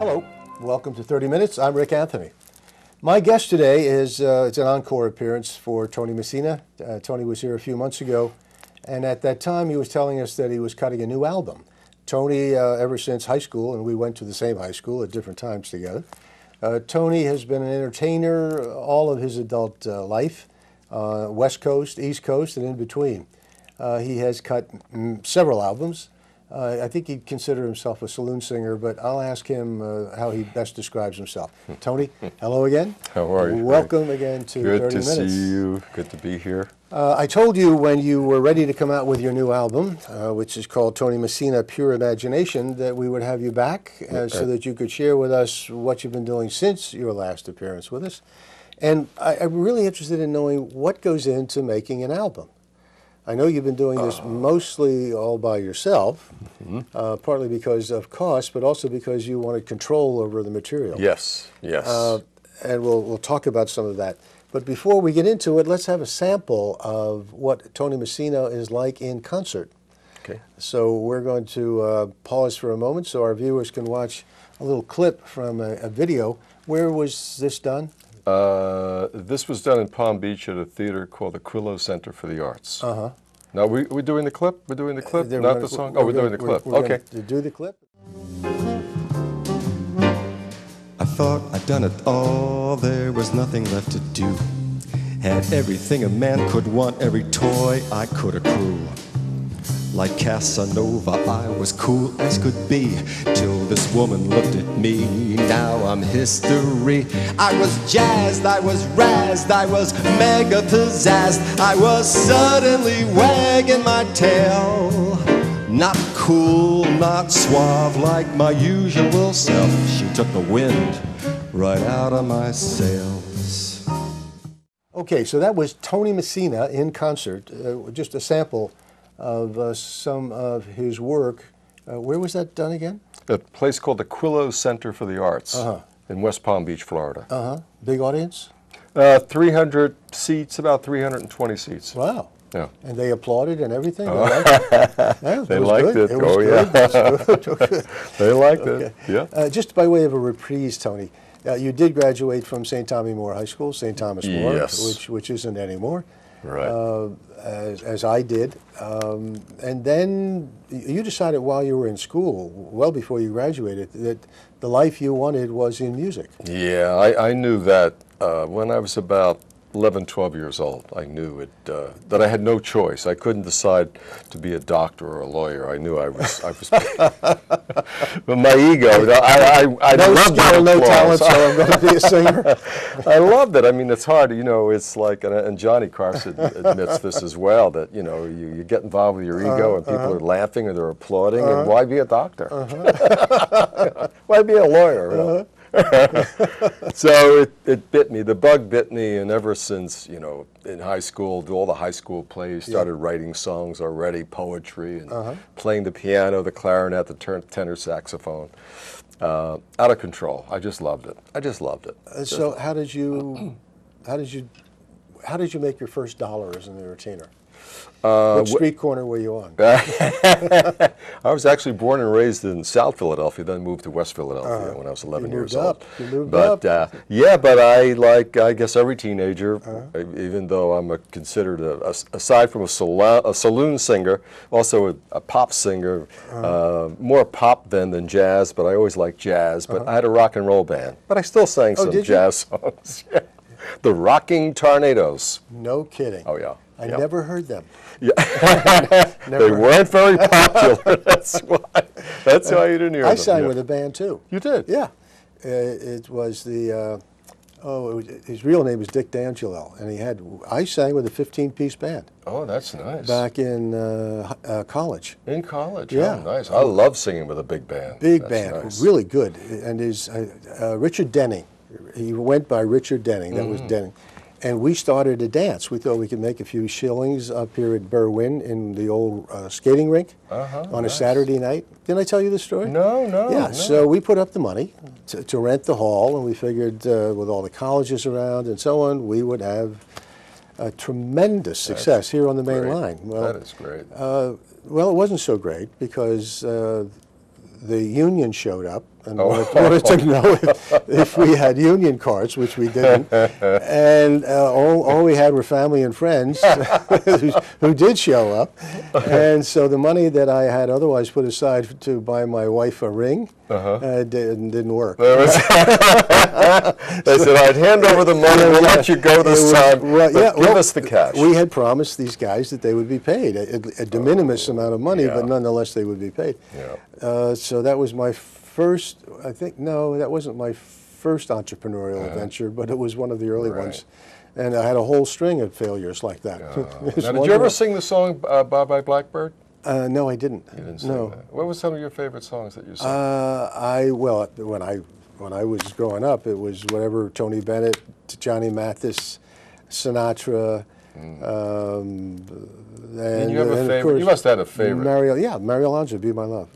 Hello, welcome to 30 Minutes. I'm Rick Anthony. My guest today is it's an encore appearance for Tony Messina. Tony was here a few months ago, and at that time he was telling us that he was cutting a new album. Tony, ever since high school, and we went to the same high school at different times together, Tony has been an entertainer all of his adult life, West Coast, East Coast, and in between. He has cut several albums. I think he'd consider himself a saloon singer, but I'll ask him how he best describes himself. Tony, hello again. How are you? Welcome again to 30 Minutes. Good to see you. Good to be here. I told you when you were ready to come out with your new album, which is called Tony Messina, Pure Imagination, that we would have you back so that you could share with us what you've been doing since your last appearance with us. And I'm really interested in knowing what goes into making an album. I know you've been doing this mostly all by yourself, partly because of cost, but also because you wanted control over the material. Yes, yes. And we'll talk about some of that. But before we get into it, let's have a sample of what Tony Messina is like in concert. Okay. So we're going to pause for a moment so our viewers can watch a little clip from a video. Where was this done? This was done in Palm Beach at a theater called the Quillo Center for the Arts. Uh-huh. Now, we're doing the clip? We're doing the clip, not the song? Oh, we're doing the clip. Okay. To do the clip? I thought I'd done it all, there was nothing left to do. Had everything a man could want, every toy I could accrue. Like Casanova, I was cool as could be, till this woman looked at me. Now I'm history. I was jazzed, I was razzed, I was mega pizzazzed. I was suddenly wagging my tail. Not cool, not suave like my usual self. She took the wind right out of my sails. Okay, so that was Tony Messina in concert, just a sample of some of his work. Where was that done again? A place called the Quillo Center for the Arts in West Palm Beach, Florida. Big audience? 300 seats, about 320 seats. Wow. Yeah. And they applauded and everything? They liked it? Yeah, they liked it. Oh, yeah. Good. They liked it. Yeah. Just by way of a reprise, Tony, you did graduate from St. Tommy Moore High School, St. Thomas More, yes. which isn't anymore. Right. As I did. And then you decided while you were in school, well before you graduated, that the life you wanted was in music. Yeah, I knew that when I was about 11, 12 years old. I knew it, that I had no choice. I couldn't decide to be a doctor or a lawyer. I knew I was but my ego, I no loved skill, no talent, applause. so I'm going to be a singer. I loved it. I mean, it's hard, you know, it's like, and Johnny Carson admits this as well, that, you know, you get involved with your ego and people are laughing or they're applauding, and why be a doctor? Why be a lawyer? You know? So it bit me, the bug bit me, and ever since, you know, in high school, all the high school plays, started writing songs already, poetry, and playing the piano, the clarinet, the tenor saxophone. Out of control. I just loved it. I just loved it. So how did you make your first dollar as an entertainer? What street corner were you on? I was actually born and raised in South Philadelphia, then moved to West Philadelphia when I was 11 years old. You moved up. Yeah, but I guess every teenager, even though I'm considered, aside from a saloon singer, also a pop singer, more pop then than jazz, but I always liked jazz. But I had a rock and roll band, but I still sang some jazz songs. The Rocking Tornadoes. No kidding. Oh, yeah. I never heard them. Yeah. They weren't very popular. That's why. That's why you didn't hear them. I sang with a band too. You did? Yeah. It was the his real name was Dick D'Angelo, and I sang with a 15-piece band. Oh, that's nice. Back in college. In college? Yeah. Oh, nice. I love singing with a big band. Big band, nice. Really good. And his Richard Denning. He went by Richard Denning. That was Denning. And we started a dance. We thought we could make a few shillings up here at Berwyn in the old skating rink on a Saturday night. Didn't I tell you the story? No. Yeah, so we put up the money to rent the hall, and we figured with all the colleges around and so on, we would have a tremendous success here on the main line. Well, that is great. Well, it wasn't so great because the union showed up and wanted to know if we had union cards, which we didn't. And all we had were family and friends who did show up. And so the money that I had otherwise put aside to buy my wife a ring didn't work. They said, I'd hand over the money, we'll let you go this time, but give us the cash. We had promised these guys that they would be paid, a de minimis amount of money, but nonetheless they would be paid. Yeah. So that was my first, I think, no, that wasn't my first entrepreneurial venture, but it was one of the early ones. And I had a whole string of failures like that. Now, did you ever sing the song Bye Bye Blackbird? No, I didn't. You didn't sing that. What was some of your favorite songs that you sang? Well, when I was growing up, it was whatever Tony Bennett, Johnny Mathis, Sinatra. And you have a favorite? You must have had a favorite. Mario Lanza, Be My Love.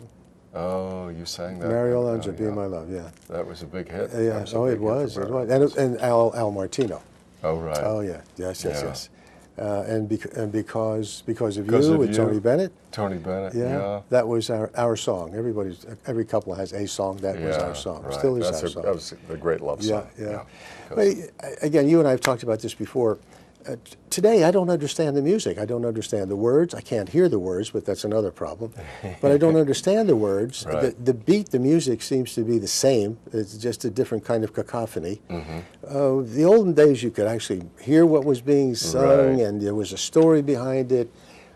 Oh, you sang that. Mario Lanza, Be My Love, yeah. That was a big hit. Yeah, it was. And Al Martino. Oh, right. Oh, yeah, yes. And because of you with Tony Bennett. Tony Bennett, yeah. That was our song. Every couple has a song. That was our song. Right. Still is our song. That was a great love song. Yeah. But again, you and I have talked about this before. Today, I don't understand the music. I don't understand the words. I can't hear the words, but that's another problem. But I don't understand the words. Right. The beat, the music seems to be the same. It's just a different kind of cacophony. The olden days, you could actually hear what was being sung, and there was a story behind it.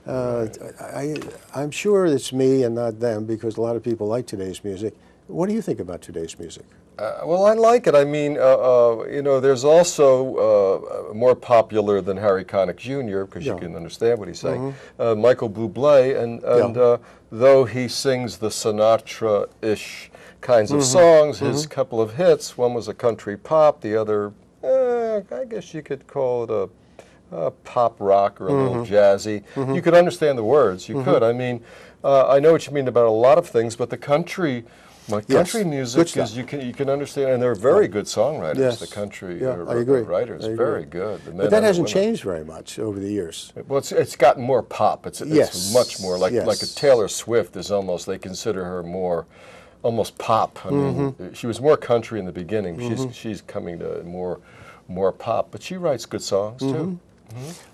I'm sure it's me and not them, because a lot of people like today's music. What do you think about today's music? Well, I like it. I mean, there's also more popular than Harry Connick Jr., because you can understand what he's saying, Michael Bublé, and though he sings the Sinatra-ish kinds of songs, his couple of hits, one was a country pop, the other, I guess you could call it a pop rock or a little jazzy. You could understand the words. You could. I mean, I know what you mean about a lot of things, but the country music is you can understand, and they're very good songwriters. Yes. The country I agree. writers, very good. But that hasn't changed very much over the years. Well, it's gotten more pop. It's much more like a Taylor Swift is almost. They consider her more. Almost pop. I mean, she was more country in the beginning. She's coming to more pop, but she writes good songs too.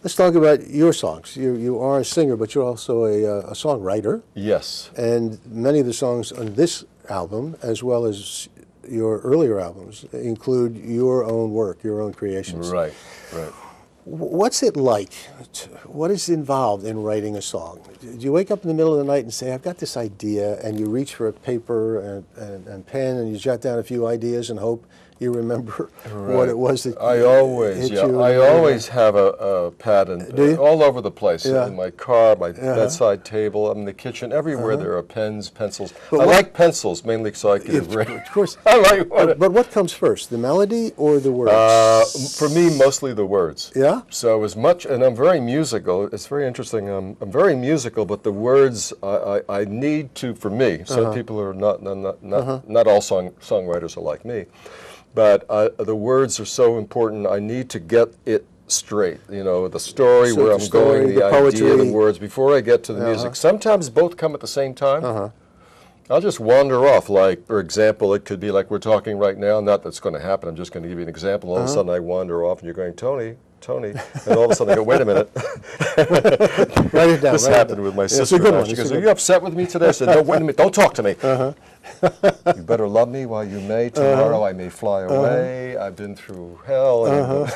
Let's talk about your songs. You are a singer, but you're also a songwriter. Yes. And many of the songs on this album, as well as your earlier albums, include your own work, your own creations. Right. What's it like? What is involved in writing a song? Do you wake up in the middle of the night and say, I've got this idea, and you reach for a paper and pen, and you jot down a few ideas and hope you remember what it was that I always have a pad all over the place, in my car, my bedside table, in the kitchen, everywhere there are pens, pencils. I like pencils mainly so I can write. Of course. I like but what comes first, the melody or the words? For me, mostly the words. Yeah? So as much, and I'm very musical, it's very interesting, I'm very musical, but the words I need to, for me, some people are not all songwriters are like me. But the words are so important. I need to get it straight. You know, the story, where I'm going, the idea, the words, before I get to the music. Sometimes both come at the same time. I'll just wander off. Like, for example, it could be like we're talking right now. Not that's going to happen. I'm just going to give you an example. All of a sudden I wander off and you're going, Tony. And all of a sudden I go, wait a minute. Write it down. This happened with my sister. It's a good one. She goes, are you upset with me today? I said, no, wait a minute. Don't talk to me. You better love me while you may. Tomorrow I may fly away. I've been through hell.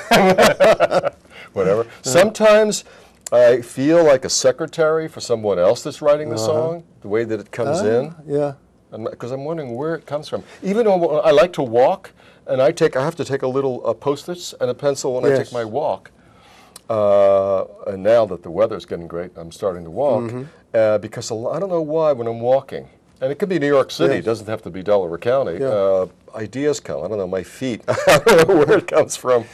Whatever. Sometimes I feel like a secretary for someone else that's writing the song, the way that it comes in. Yeah. Because I'm wondering where it comes from. Even though I like to walk, and I have to take a little Post-its and a pencil when I take my walk. And now that the weather's getting great, I'm starting to walk. Because I don't know why when I'm walking, and it could be New York City, it doesn't have to be Delaware County, ideas come. I don't know, my feet. I don't know where it comes from.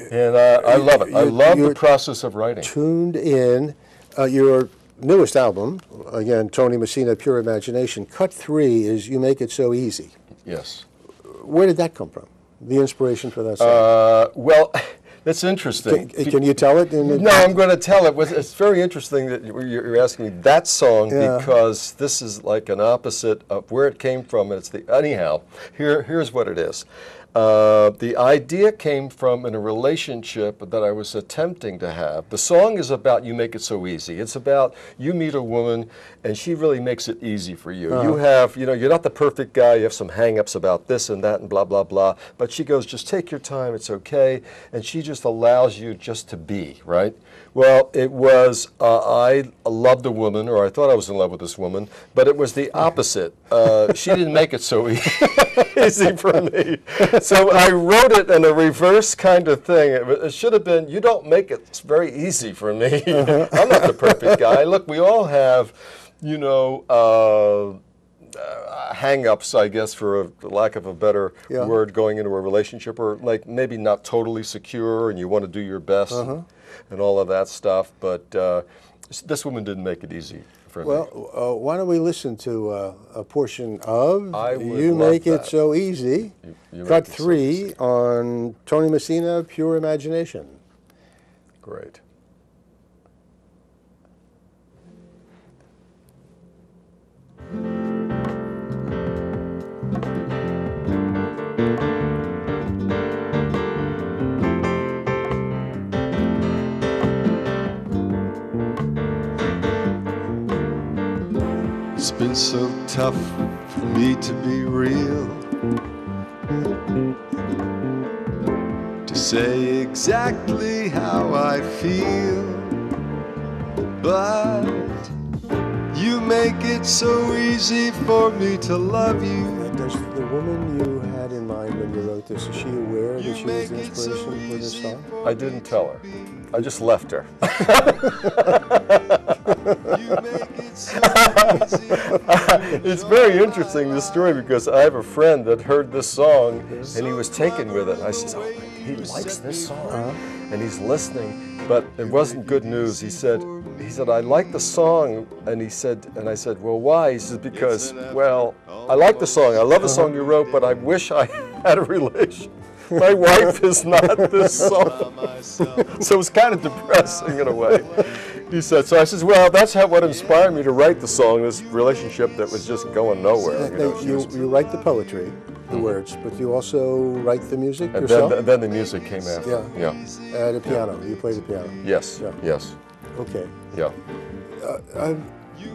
And I love it. I love the process of writing. Tuned in. Your newest album, again, Tony Messina, Pure Imagination, Cut 3 is You Make It So Easy. Yes. Where did that come from, the inspiration for that song? Well, It's interesting. Can you tell it? No, I'm going to tell it. It's very interesting that you're asking me that song because this is like an opposite of where it came from. And it's anyhow. Here's what it is. The idea came from in a relationship that I was attempting to have. The song is about You Make It So Easy. It's about you meet a woman and she really makes it easy for you. You have, you're not the perfect guy. You have some hang-ups about this and that and blah, blah, blah. But she goes, just take your time. It's okay. And she just allows you just to be, right? Well, it was, I loved a woman, or I thought I was in love with this woman, but it was the opposite. She didn't make it so easy for me. So I wrote it in a reverse kind of thing. It should have been, you don't make it very easy for me. I'm not the perfect guy. Look, we all have, hang-ups, I guess, for lack of a better word, going into a relationship, or like maybe not totally secure and you want to do your best and all of that stuff. But this woman didn't make it easy for me. Well, why don't we listen to a portion of You Make It So Easy, You cut Make It So 3 Easy. on Tony Messina, Pure Imagination. Great. It's been so tough for me to be real, to say exactly how I feel, but you make it so easy for me to love you. Does the woman you had in mind when you wrote this, is she aware that she was the inspiration for this song? I didn't tell her. I just left her. It's very interesting, this story, because I have a friend that heard this song and he was taken with it. I said, oh, he likes this song and he's listening, but it wasn't good news. He said, I like the song, and I said, well, why? He says, because, well, I like the song. I love the song you wrote, but I wish I had a relation. My wife is not this song. So it was kind of depressing in a way. He said, so I said, well, that's what inspired me to write the song, this relationship that was just going nowhere. You write the poetry, the words, but you also write the music and yourself? then the music came after. Yeah. The piano. You play the piano? Yes. Yeah. Yes. Okay. Yeah.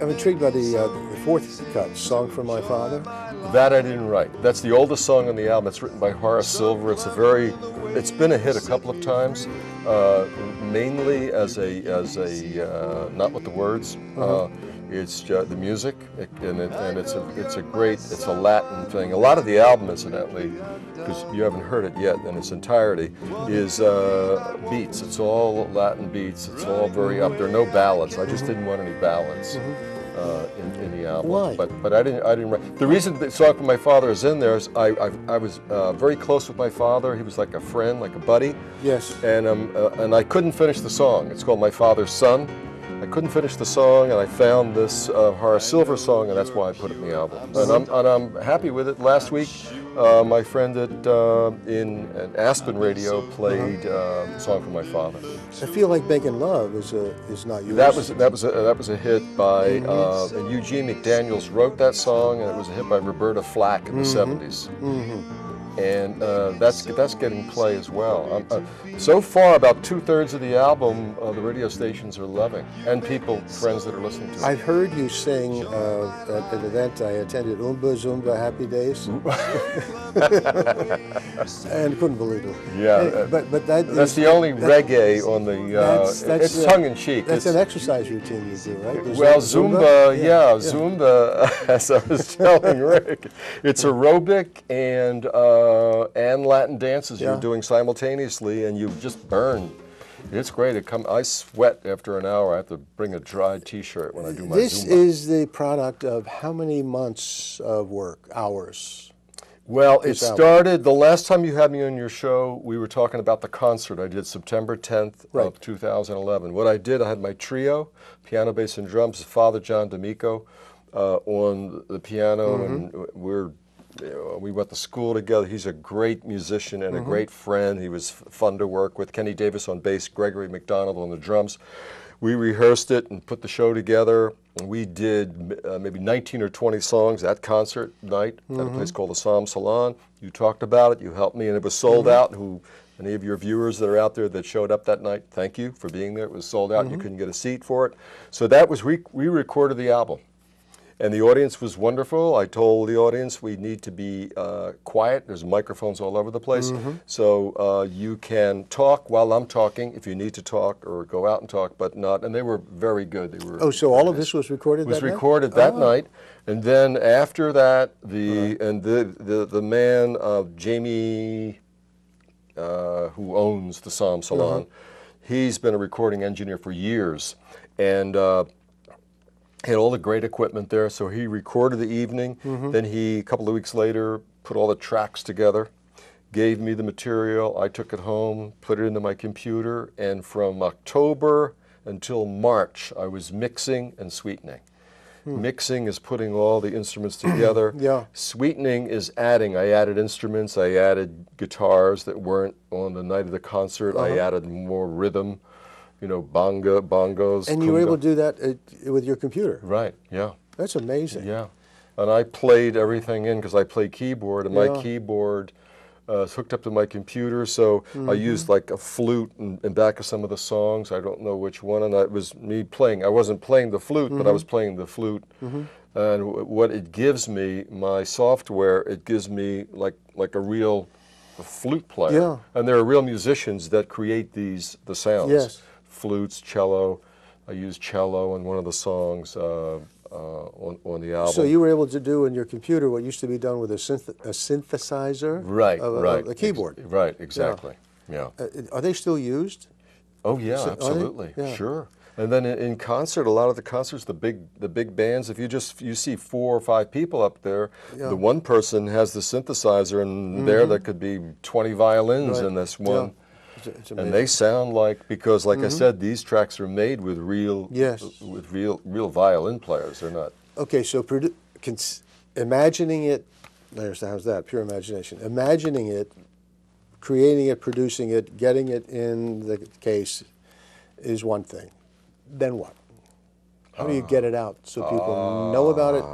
I'm intrigued by the fourth cut, Song for My Father. That I didn't write. That's the oldest song on the album. It's written by Horace Silver. It's been a hit a couple of times, mainly as a not with the words. It's the music, and it's a Latin thing. A lot of the album, incidentally, because you haven't heard it yet in its entirety, is beats. It's all Latin beats. It's all very up there. No ballads. I just didn't want any ballads in the album. Why? But I didn't write. The reason the Song for My Father is in there is I was very close with my father. He was like a friend, like a buddy. Yes. And I couldn't finish the song. It's called My Father's Son. I couldn't finish the song, and I found this Horace Silver song, and that's why I put it in the album. And I'm happy with it. Last week, my friend in Aspen Radio played Song for My Father. I feel like Making Love is not yours. That was a hit by and Eugene McDaniels wrote that song, and it was a hit by Roberta Flack in the 70s. And that's getting play as well. So far, about 2/3 of the album, the radio stations are loving, and friends that are listening to it. I've heard you sing at an event I attended, Oomba Zoomba Happy Days, and couldn't believe it. Yeah, but that's the only reggae on the. It's tongue in cheek. That's an exercise routine you do, right? Well, Zumba, Zumba, as I was telling Rick, it's aerobic and Latin dances you're doing simultaneously, and you just burn. It's great. I sweat after an hour. I have to bring a dry T-shirt when I do my This Zumba. is the product of how many months of work, hours? Well, it started, the last time you had me on your show, we were talking about the concert I did September 10th of 2011. What I did, I had my trio, piano, bass, and drums, Father John D'Amico on the piano, and we're we went to school together. He's a great musician and a great friend. He was fun to work with. Kenny Davis on bass, Gregory McDonald on the drums. We rehearsed it and put the show together. We did maybe 19 or 20 songs at concert night at a place called the Psalm Salon. You talked about it, you helped me, and it was sold out. Any of your viewers that are out there that showed up that night, thank you for being there. It was sold out, you couldn't get a seat for it. So that was, we recorded the album. And the audience was wonderful. I told the audience we need to be quiet. There's microphones all over the place. So you can talk while I'm talking if you need to talk, or go out and talk, but not. And they were very good. They were. Oh, so all of this was recorded that night? It was recorded that night. And then after that, the man, Jamie, who owns the Psalm Salon, he's been a recording engineer for years. And had all the great equipment there, so he recorded the evening. Then he, a couple of weeks later, put all the tracks together, gave me the material. I took it home, put it into my computer, and from October until March, I was mixing and sweetening. Mixing is putting all the instruments together. Sweetening is adding. I added instruments. I added guitars that weren't on the night of the concert. I added more rhythm. You know, bongos. And you were able to do that with your computer? Right, yeah. That's amazing. Yeah. And I played everything in because I play keyboard, and my keyboard is hooked up to my computer, so I used like a flute in back of some of the songs. I don't know which one, and it was me playing. I wasn't playing the flute, but I was playing the flute. And what it gives me, my software, it gives me like a real flute player. And there are real musicians that create the sounds. Flutes, cello. I used cello in one of the songs on the album. So you were able to do in your computer what used to be done with a synthesizer? Right, a keyboard. Right, exactly. Yeah. Are they still used? Oh yeah, absolutely. Sure. And then in concert, a lot of the concerts, the big bands, if you see 4 or 5 people up there, the one person has the synthesizer, and there could be 20 violins in this one. It's and they sound like, because like I said, these tracks are made with real violin players. They're not. Okay, so imagining it, how's that? Pure imagination. Imagining it, creating it, producing it, getting it in the case is one thing. Then what? How do you get it out so people know about it,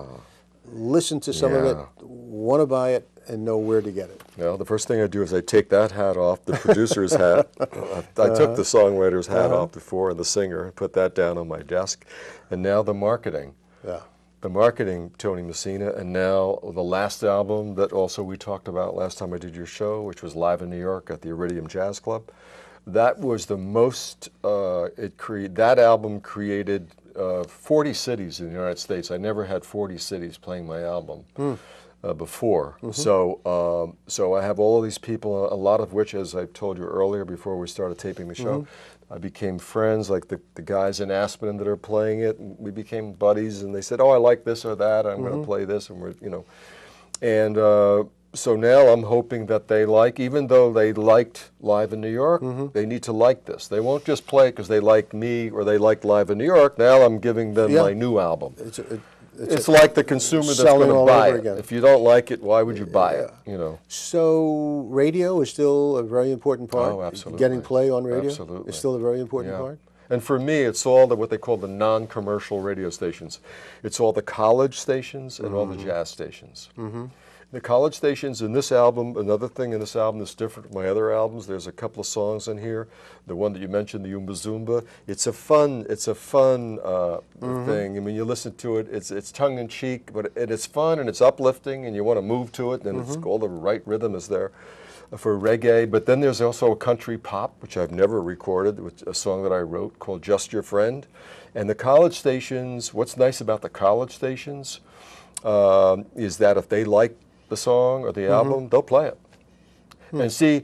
listen to some of it, want to buy it, and know where to get it? Well, the first thing I do is I take that hat off, the producer's hat. I took the songwriter's hat off before, and the singer, and put that down on my desk. And now the marketing. The marketing, Tony Messina, and now the last album that also we talked about last time I did your show, which was live in New York at the Iridium Jazz Club. That was the most, that album created 40 cities in the United States. I never had 40 cities playing my album before. So I have all of these people, a lot of which, as I told you earlier before we started taping the show, I became friends, like the guys in Aspen that are playing it. We became buddies, and they said, oh, I like this or that, I'm going to play this, and we're, you know. And so now I'm hoping that they like, even though they liked Live in New York, they need to like this. They won't just play it because they like me or they like Live in New York. Now I'm giving them my new album. It's like the consumer that's going to buy it. Again. If you don't like it, why would you buy it? You know. So radio is still a very important part. Oh, absolutely. Getting play on radio is still a very important part. And for me, it's all what they call the non-commercial radio stations. It's all the college stations and all the jazz stations. The college stations in this album, another thing in this album that's different from my other albums, there's a couple of songs in here. The one that you mentioned, the Yumba Zumba, it's a fun thing. I mean, you listen to it, it's tongue-in-cheek, but it's fun and it's uplifting, and you want to move to it, and it's all the right rhythm is there for reggae. But then there's also a country pop, which I've never recorded, which a song that I wrote called Just Your Friend. And the college stations, what's nice about the college stations is that if they like the song or the album, they'll play it. And see,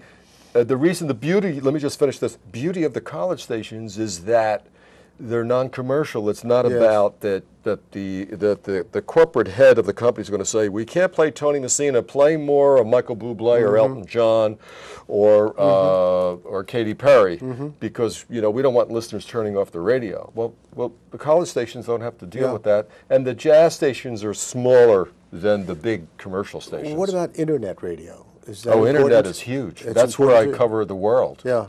the beauty, let me just finish this, beauty of the college stations is that they're non-commercial. It's not about that the corporate head of the company is going to say, we can't play Tony Messina, play more of Michael Bublé or Elton John or Katy Perry, because we don't want listeners turning off the radio. Well, the college stations don't have to deal with that, and the jazz stations are smaller than the big commercial stations. What about internet radio? Is that Oh, internet important? is huge. It's That's where I important too? cover the world. Yeah.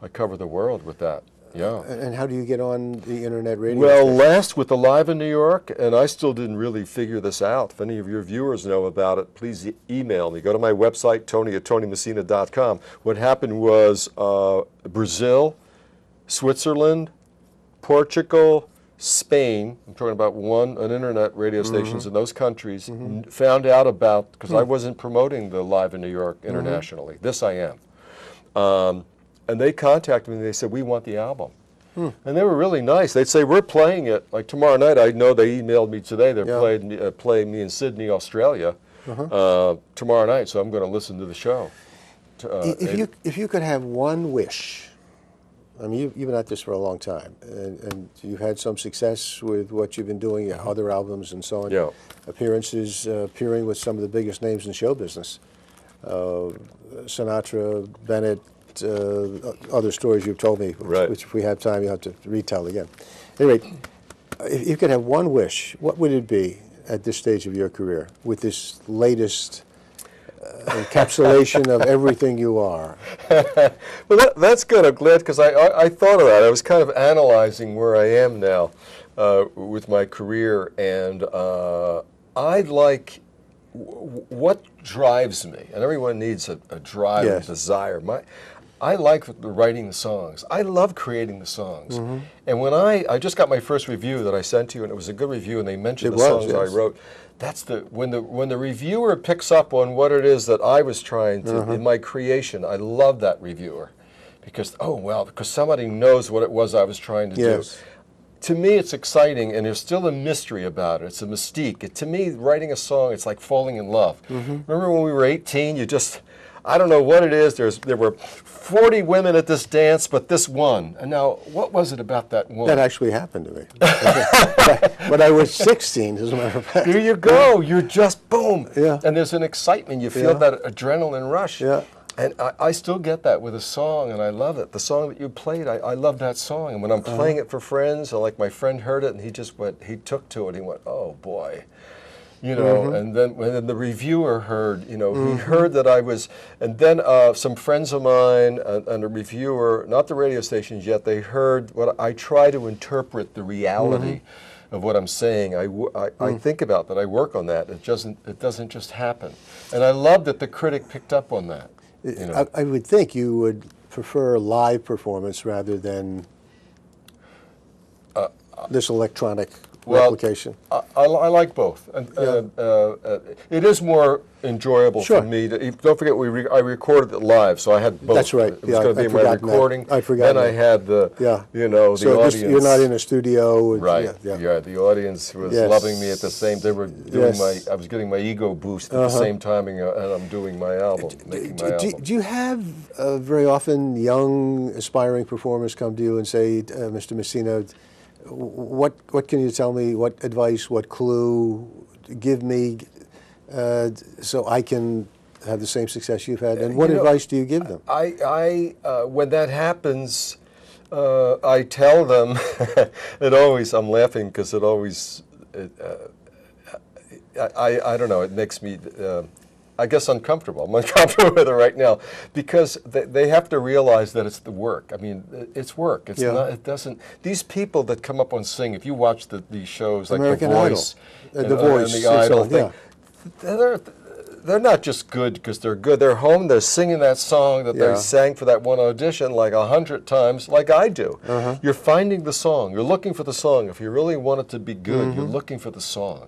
I cover the world with that. Yeah. And how do you get on the internet radio? Well, station? last with the Live in New York, and I still didn't really figure this out. If any of your viewers know about it, please email me. Go to my website, tony@tonymessina.com. What happened was Brazil, Switzerland, Portugal, Spain, I'm talking about an internet radio stations in those countries, found out about, because I wasn't promoting the Live in New York internationally. This I am. And they contacted me and they said, we want the album. And they were really nice. They'd say, we're playing it. Like tomorrow night, I know they emailed me today. They're playing me in Sydney, Australia tomorrow night, so I'm going to listen to the show. If you could have one wish, I mean, you've been at this for a long time, and you've had some success with what you've been doing, other albums and so on, appearances, appearing with some of the biggest names in show business, Sinatra, Bennett, other stories you've told me, which if we have time, you'll have to retell again. Anyway, if you could have one wish, what would it be at this stage of your career with this latest encapsulation of everything you are? Well, that's good. I'm glad, because I thought of that. I was kind of analyzing where I am now with my career, and I'd like what drives me, and everyone needs a drive and desire. I like writing the songs. I love creating the songs. And when I just got my first review that I sent to you, and it was a good review, and they mentioned the songs I wrote. That's when the reviewer picks up on what it is that I was trying to in my creation. I love that reviewer, because because somebody knows what it was I was trying to do. To me, it's exciting, and there's still a mystery about it. It's a mystique. To me, writing a song, it's like falling in love. Remember when we were 18, I don't know what it is. There were 40 women at this dance, but this one. And now, what was it about that one? That actually happened to me. When I was 16, as a matter of fact. There you go. You're just boom. Yeah. And there's an excitement. You feel that adrenaline rush. Yeah. And I still get that with a song, and I love it. The song that you played, I love that song. And when I'm playing it for friends, like my friend heard it, and he took to it. He went, oh boy. You know, and then when the reviewer heard, he heard that I was, and then some friends of mine and a reviewer, not the radio stations yet, they heard what I try to interpret the reality of what I'm saying. I think about that. I work on that. It doesn't just happen. And I love that the critic picked up on that. I would think you would prefer live performance rather than this electronic replication. I like both. And, it is more enjoyable for me. Don't forget, I recorded it live, so I had both. That's right. It was going to be my recording. I forgot. Then I had the, the audience. You're not in a studio. Right. Yeah. The audience was loving me at the same. They were doing I was getting my ego boost at the same time, and I'm doing my album, making my album. Do you have very often young aspiring performers come to you and say, Mr. Messina, what can you tell me? What advice? What clue? Give me so I can have the same success you've had. And what advice do you give them? When that happens, I tell them. I'm laughing because it always. I don't know. It makes me. I guess uncomfortable. I'm uncomfortable with it right now because they have to realize that it's the work. I mean, it's work. It's not. It doesn't. These people that come up and sing, if you watch these shows like American The Voice, and the Idol thing, they're not just good because they're good. They're home. They're singing that song that they sang for that one audition like 100 times, like I do. You're finding the song. You're looking for the song. If you really want it to be good, you're looking for the song.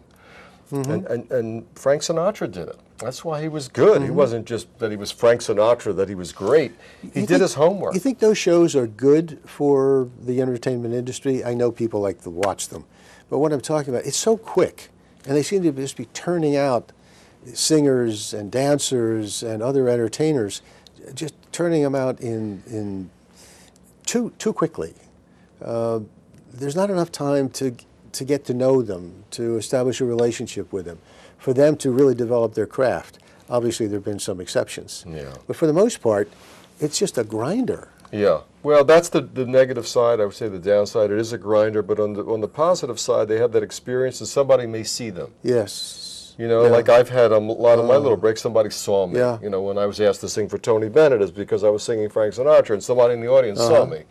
And Frank Sinatra did it. That's why he was good. He wasn't just that he was Frank Sinatra, that he was great. He did his homework. You think those shows are good for the entertainment industry? I know people like to watch them. But what I'm talking about, it's so quick. And they seem to just be turning out singers and dancers and other entertainers, just turning them out in too quickly. There's not enough time to get to know them, to establish a relationship with them, for them to really develop their craft. Obviously, there have been some exceptions. But for the most part, it's just a grinder. Yeah. Well, that's the negative side. I would say the downside. It is a grinder, but on the positive side, they have that experience, and somebody may see them. Yes. You know, Yeah. like I've had a lot of my little breaks, somebody saw me. Yeah. You know, when I was asked to sing for Tony Bennett, is because I was singing Frank Sinatra and somebody in the audience saw me.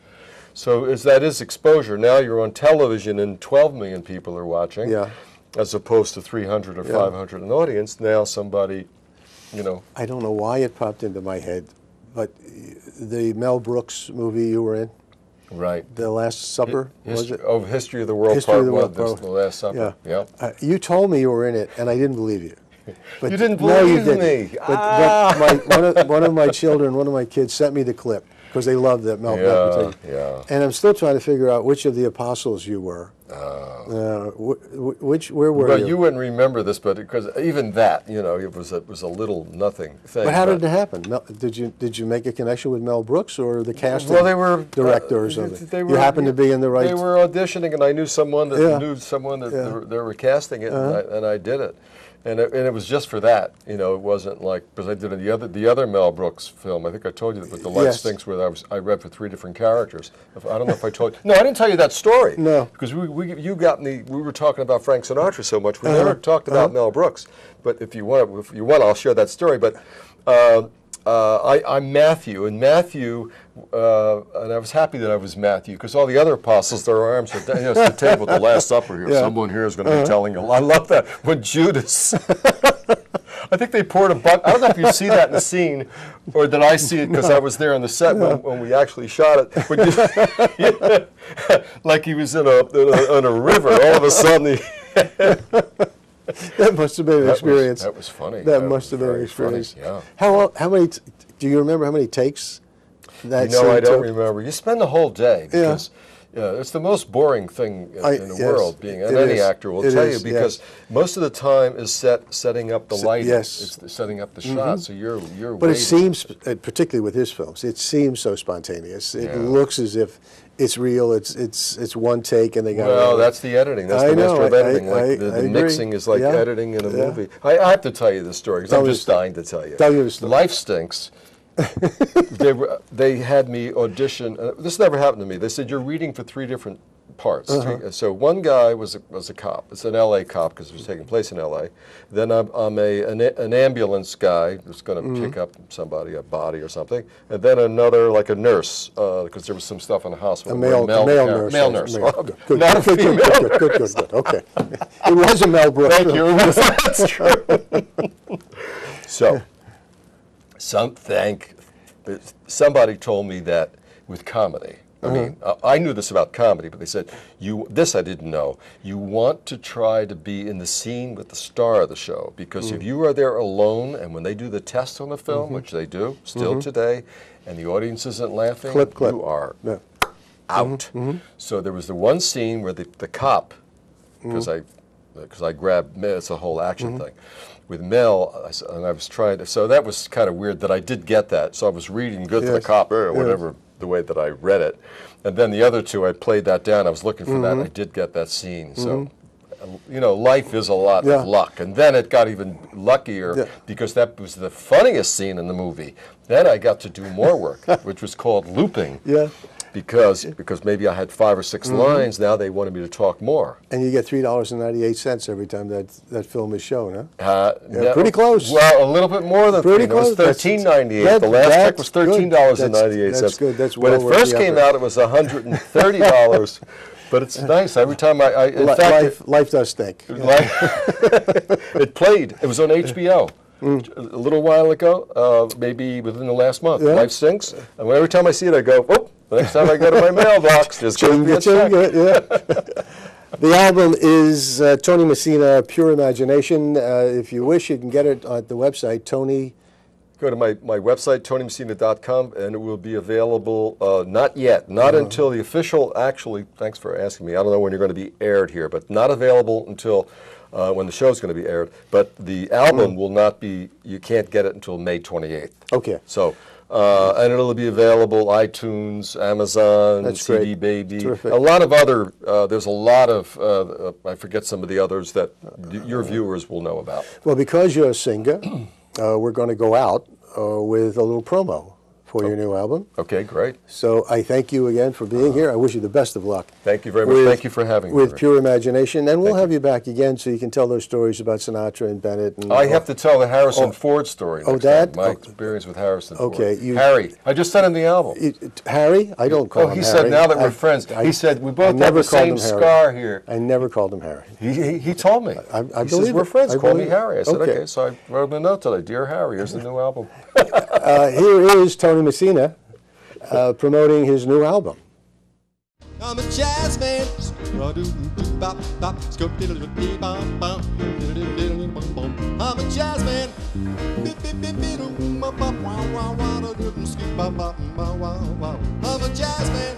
So that is exposure. Now you're on television and 12 million people are watching, Yeah. as opposed to 300 or 500 in the audience. Now somebody, you know. I don't know why it popped into my head, but the Mel Brooks movie you were in, Right. The Last Supper, was it? Oh, History of the World History Part of the 1, World, this is part- The Last Supper. Yeah. You told me you were in it, and I didn't believe you. But You didn't no, you believe didn't. me. But one of my children, one of my kids, sent me the clip because they loved that Mel Yeah, Brooks. yeah. And I'm still trying to figure out which of the apostles you were. Where were Well, you? you wouldn't remember this, but because even that, you know, it was a little nothing thing. But how did it happen? Did you make a connection with Mel Brooks or the casting Well, they were director or something? They You happened to be in the right. They were auditioning, and I knew someone that Yeah. knew someone that Yeah. they were casting it, and I did it. And it was just for that, you know. It wasn't like because I did the other Mel Brooks film. I think I told you that with the Life Yes. Stinks, where I read for 3 different characters. I don't know if I told you. No, I didn't tell you that story. No. Because you got me. We were talking about Frank Sinatra so much. We never talked about Mel Brooks. But if you want, I'll share that story. But I'm Matthew, and Matthew, and I was happy that I was Matthew because all the other apostles, their arms are down. You know, it's the table, the Last Supper here. Yeah. Someone here is going to be telling you. I love that. When Judas, I think they poured a bucket. I don't know if you see that in the scene, or did I see it because I was there on the set when we actually shot it. But like he was in a river. All of a sudden, That must have been an experience. That was funny. That must have been an very funny, experience. yeah. How many? Do you remember how many takes that? You know, I scene don't took? remember. You spend the whole day because it's the most boring thing in the yes, world. And it any is. actor will It tell is, you because most of the time is setting up the lighting. yes. It's setting up the shot. So you're. But it waiting. seems, particularly with his films, it seems so spontaneous. It Yeah. looks as if it's real. It's one take, and they got. Well, that's the editing. That's I the master know, of editing. I Like the agree. mixing is like Yeah. editing in a Yeah. movie. I have to tell you this story because Tell I'm me just the story. dying to tell you. Tell me the story. Life Stinks. They had me audition. This never happened to me. They said you're reading for 3 different parts. So one guy was a cop. It's an L.A. cop because it was taking place in L.A. Then I'm an ambulance guy who's going to pick up somebody, a body or something. And then another like a nurse because there was some stuff in the hospital. A male nurse. Male nurse. Good, Not a good, female good, good, good, good. Okay. It was a Mel Brooks. Thank film. you. That's true. So, somebody told me that with comedy. I mean, I knew this about comedy, but they said, this I didn't know. You want to try to be in the scene with the star of the show, because if you are there alone, and when they do the test on the film, which they do still today, and the audience isn't laughing, Clip. you are out. So there was the one scene where the cop, because I grabbed Mel, it's a whole action thing. With Mel, and I was trying to, so that was kind of weird that I did get that. So I was reading good to the Yes. cop, or whatever, the way that I read it. And then the other two, I played that down. I was looking for that, and I did get that scene. So, you know, life is a lot of luck. And then it got even luckier because that was the funniest scene in the movie. Then I got to do more work, which was called looping. Yeah. Because maybe I had 5 or 6 lines, now they wanted me to talk more. And you get $3.98 every time that film is shown, huh? Yeah, pretty close. Well, a little bit more than Pretty $3. It was close. $13.98. The last check was That's good. $13.98. That's good. That's when well it worth first the came effort. out, it was $130. But it's nice every time in fact, Life does stink. it played. It was on HBO. A little while ago, maybe within the last month. Yeah. Life Stinks. And every time I see it, I go, oh, the next time I go to my mailbox, there's going to be a check. The album is Tony Messina, Pure Imagination. If you wish, you can get it at the website, Tony. Go to my website, tonymessina.com, and it will be available, not yet, not until the official, actually, thanks for asking me, I don't know when you're going to be aired here, but not available until when the show's going to be aired. But the album will not be, you can't get it until May 28th. Okay. So, and it'll be available iTunes, Amazon, That's CD great. Baby, Terrific. a lot of other, there's a lot of, I forget some of the others that your viewers will know about. Well, because you're a singer, we're going to go out with a little promo for your new album. Okay, great. So I thank you again for being here. I wish you the best of luck. Thank you very much. Thank you for having me. With Rick. Pure Imagination. And we'll Thank have you back again so you can tell those stories about Sinatra and Bennett. And I have to tell the Harrison Ford story. Next that? time, my experience with Harrison Ford. Okay, Harry. I just sent him the album. Harry? I don't call him Harry. He said, now that we're friends, he said, we both have the same scar here. I never called him Harry. He told me. I he says, we're it. friends, I call me believe Harry. I said, Okay. okay. So I wrote him a note today. Dear Harry, here's the new album. Here is Tony Messina promoting his new album. I'm a jazz man. I'm a jazz man. I'm a jazz man.